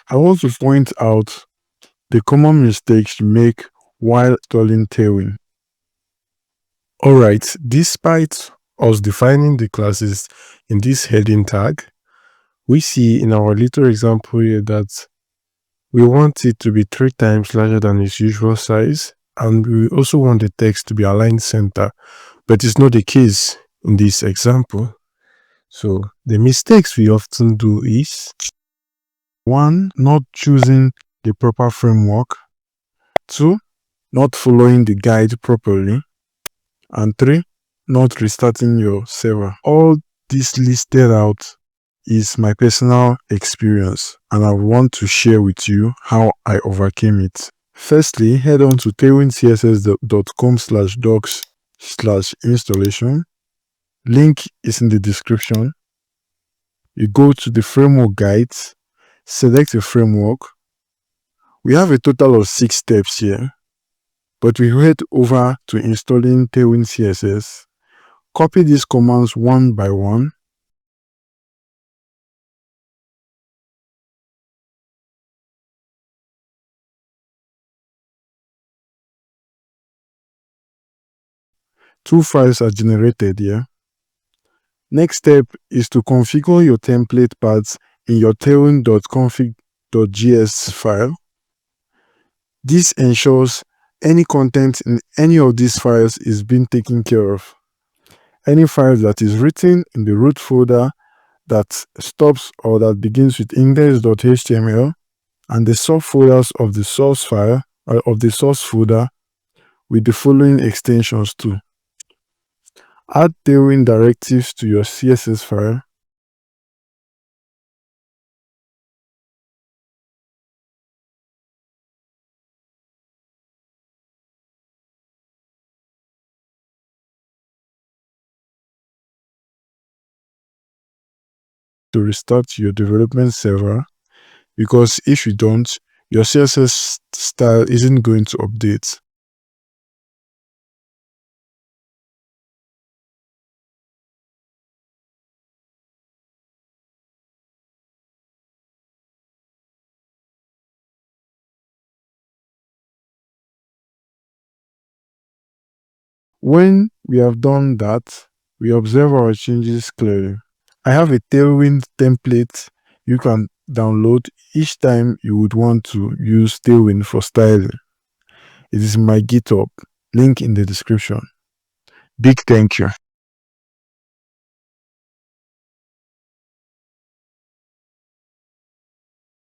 I want to point out the common mistakes you make while installing Tailwind. Alright, despite us defining the classes in this heading tag, we see in our little example here that we want it to be 3 times larger than its usual size, and we also want the text to be aligned center, but it's not the case in this example. So the mistakes we often do is 1. Not choosing the proper framework, 2. Not following the guide properly, and 3. Not restarting your server. All this listed out is my personal experience, and I want to share with you how I overcame it. Firstly, head on to tailwindcss.com/docs/installation. Link is in the description. You go to the framework guides, select a framework. We have a total of 6 steps here, but we head over to installing Tailwind CSS. Copy these commands one by one. Two files are generated here. Next step is to configure your template paths in your tailwind.config.js file. This ensures any content in any of these files is being taken care of. Any file that is written in the root folder that stops or that begins with index.html, and the subfolders of the source file or of the source folder with the following extensions too. Add Tailwind directives to your CSS file. To restart your development server, because if you don't, your CSS style isn't going to update. When we have done that, we observe our changes clearly. I have a Tailwind template you can download each time you would want to use Tailwind for styling. It is my GitHub, link in the description. Big thank you.